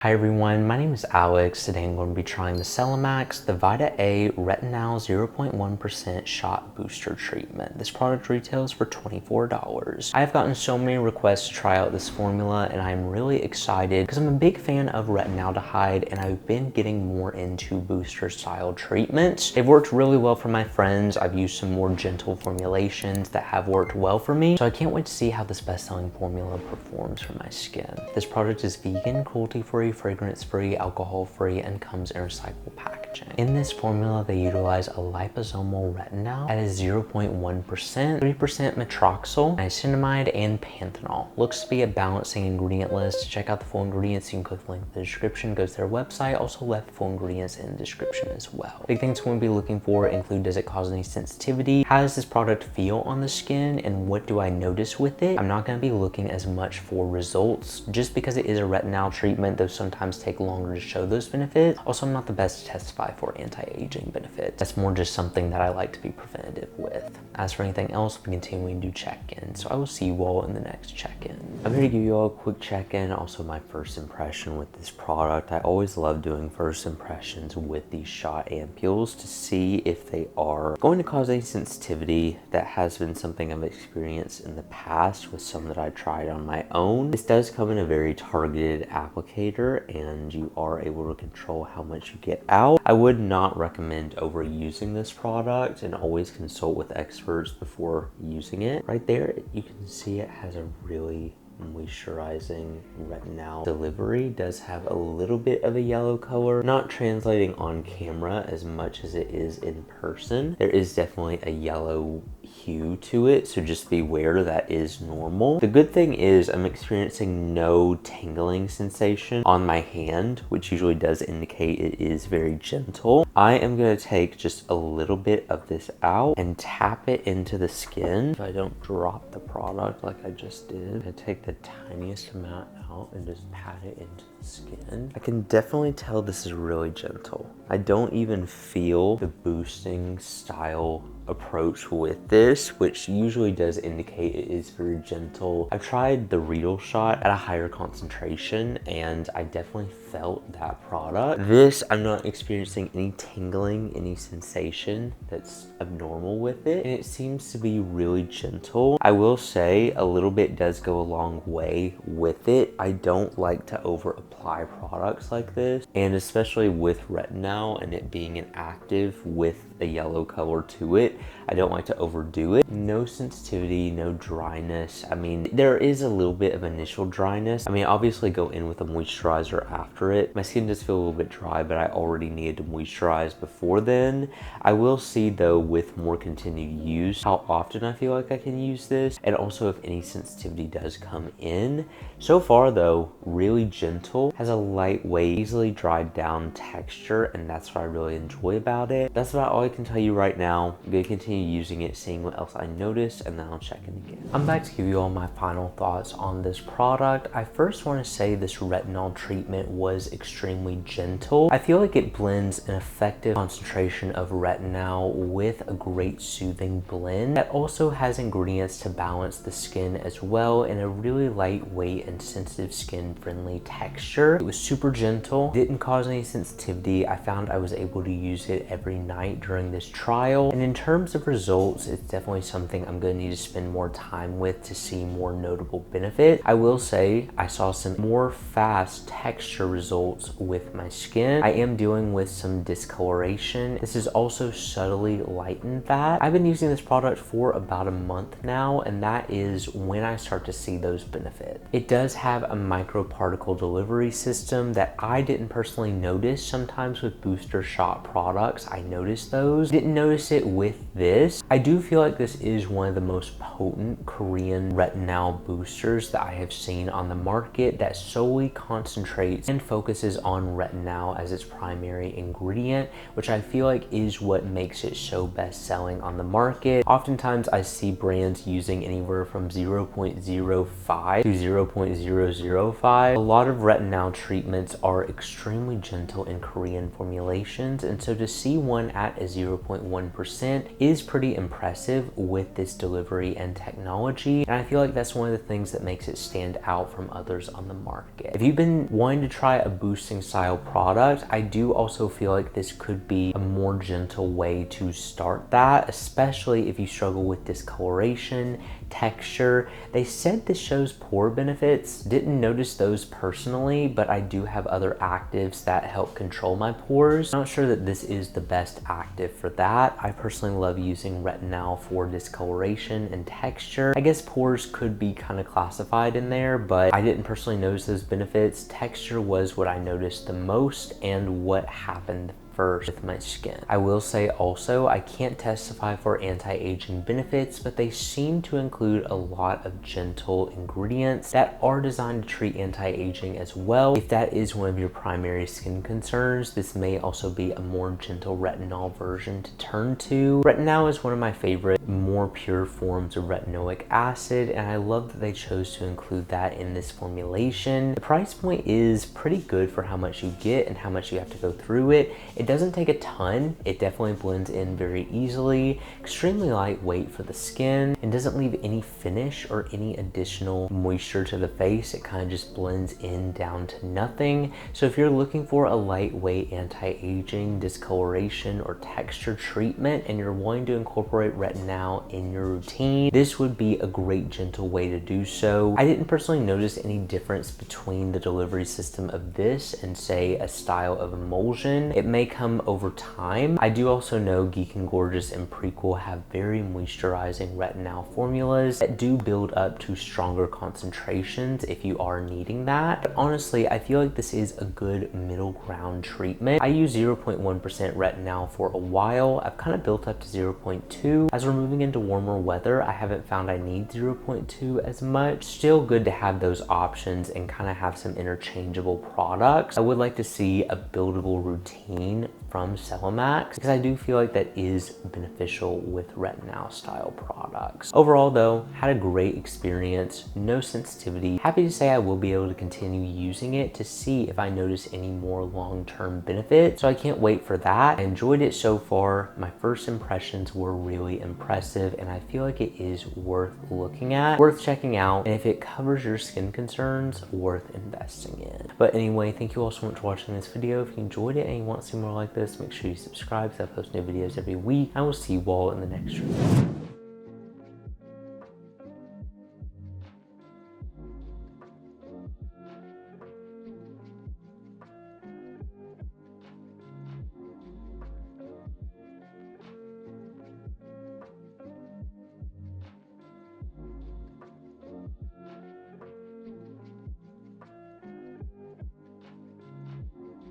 Hi everyone, my name is Alex. Today I'm going to be trying the Celimax, the vita-a Retinal 0.1% shot booster treatment. This product retails for $24. I've gotten so many requests to try out this formula and I'm really excited because I'm a big fan of retinaldehyde and I've been getting more into booster style treatments. They've worked really well for my friends. I've used some more gentle formulations that have worked well for me. So I can't wait to see how this best-selling formula performs for my skin. This product is vegan, cruelty-free, fragrance-free, alcohol-free, and comes in recyclable packaging. In this formula, they utilize a liposomal retinal that is 0.1%, 3% metroxyl, niacinamide, and panthenol. Looks to be a balancing ingredient list. To check out the full ingredients, you can click the link in the description, go to their website. Also left full ingredients in the description as well. Big things we're going to be looking for include, does it cause any sensitivity? How does this product feel on the skin? And what do I notice with it? I'm not going to be looking as much for results just because it is a retinal treatment. Those sometimes take longer to show those benefits. Also, I'm not the best to testify for anti-aging benefits. That's more just something that I like to be preventative with. As for anything else, we continuing to do check-in. So I will see you all in the next check-in. I'm here to give you all a quick check-in. Also, my first impression with this product. I always love doing first impressions with these shot ampules to see if they are going to cause any sensitivity. That has been something I've experienced in the past with some that I tried on my own. This does come in a very targeted applicator and you are able to control how much you get out. I would not recommend overusing this product and always consult with experts before using it. Right there, you can see it has a really moisturizing retinal delivery. Does have a little bit of a yellow color, not translating on camera as much as it is in person. There is definitely a yellow hue to it, so just be aware that is normal. The good thing is I'm experiencing no tingling sensation on my hand, which usually does indicate it is very gentle. I am going to take just a little bit of this out and tap it into the skin. If I don't drop the product like I just did, I'm going to take the tiniest amount out and just pat it into the skin. I can definitely tell this is really gentle. I don't even feel the boosting style approach with this, which usually does indicate it is very gentle. I've tried the Retinal shot at a higher concentration and I definitely felt that product. This, I'm not experiencing any tingling, any sensation that's abnormal with it, and it seems to be really gentle. I will say a little bit does go a long way with it. I don't like to over apply products like this, and especially with retinal and it being an active with a yellow color to it, I don't like to overdo it. No sensitivity, no dryness. I mean, there is a little bit of initial dryness. I mean, obviously go in with a moisturizer after it. My skin does feel a little bit dry, but I already needed to moisturize before then. I will see though with more continued use how often I feel like I can use this, and also if any sensitivity does come in. So far though, really gentle, has a lightweight, easily dried down texture, and that's what I really enjoy about it. That's about all I can tell you right now. I'm gonna continue using it, seeing what else I notice, and then I'll check in again. I'm back to give you all my final thoughts on this product. I first want to say this retinol treatment was extremely gentle. I feel like it blends an effective concentration of retinol with a great soothing blend that also has ingredients to balance the skin as well in a really lightweight and sensitive skin friendly texture. It was super gentle, didn't cause any sensitivity. I found I was able to use it every night during this trial, and in terms of results, it's definitely something I'm going to need to spend more time with to see more notable benefit. I will say I saw some more fast texture results with my skin. I am dealing with some discoloration. This has also subtly lightened that. I've been using this product for about a month now, and that is when I start to see those benefits. It does have a microparticle delivery system that I didn't personally notice. Sometimes with booster shot products, I notice those. Didn't notice it with this. I do feel like this is one of the most potent Korean retinal boosters that I have seen on the market that solely concentrates and focuses on retinal as its primary ingredient, which I feel like is what makes it so best selling on the market. Oftentimes I see brands using anywhere from 0.05 to 0.005. A lot of retinal treatments are extremely gentle in Korean formulations, and so to see one at a 0.1% is pretty impressive with this delivery and technology, and I feel like that's one of the things that makes it stand out from others on the market. If you've been wanting to try a boosting style product, I do also feel like this could be a more gentle way to start that, especially if you struggle with discoloration, texture. They said this shows pore benefits. Didn't notice those personally, but I do have other actives that help control my pores. I'm not sure that this is the best active for that. I personally love using Retinal for discoloration and texture. I guess pores could be kind of classified in there, but I didn't personally notice those benefits. Texture was what I noticed the most and what happened first with my skin. I will say also, I can't testify for anti-aging benefits, but they seem to include a lot of gentle ingredients that are designed to treat anti-aging as well. If that is one of your primary skin concerns, this may also be a more gentle retinol version to turn to. Retinol is one of my favorite, more pure forms of retinoic acid, and I love that they chose to include that in this formulation. The price point is pretty good for how much you get and how much you have to go through it. It doesn't take a ton. It definitely blends in very easily, extremely lightweight for the skin, and doesn't leave any finish or any additional moisture to the face. It kind of just blends in down to nothing. So if you're looking for a lightweight anti-aging, discoloration, or texture treatment, and you're wanting to incorporate retinol in your routine, this would be a great gentle way to do so. I didn't personally notice any difference between the delivery system of this and say a style of emulsion. It may come over time. I do also know Geek and Gorgeous and Prequel have very moisturizing retinol formulas that do build up to stronger concentrations if you are needing that. But honestly, I feel like this is a good middle ground treatment. I use 0.1% retinol for a while. I've kind of built up to 0.2. As we're moving into warmer weather, I haven't found I need 0.2 as much. Still good to have those options and kind of have some interchangeable products. I would like to see a buildable routine from Celimax because I do feel like that is beneficial with retinol style products. Overall though, had a great experience, no sensitivity. Happy to say I will be able to continue using it to see if I notice any more long-term benefits. So I can't wait for that. I enjoyed it so far. My first impressions were really impressive and I feel like it is worth looking at, worth checking out, and if it covers your skin concerns, worth investing in. But anyway, thank you all so much for watching this video. If you enjoyed it and you want to see more like this, make sure you subscribe because I post new videos every week. I will see you all in the next review.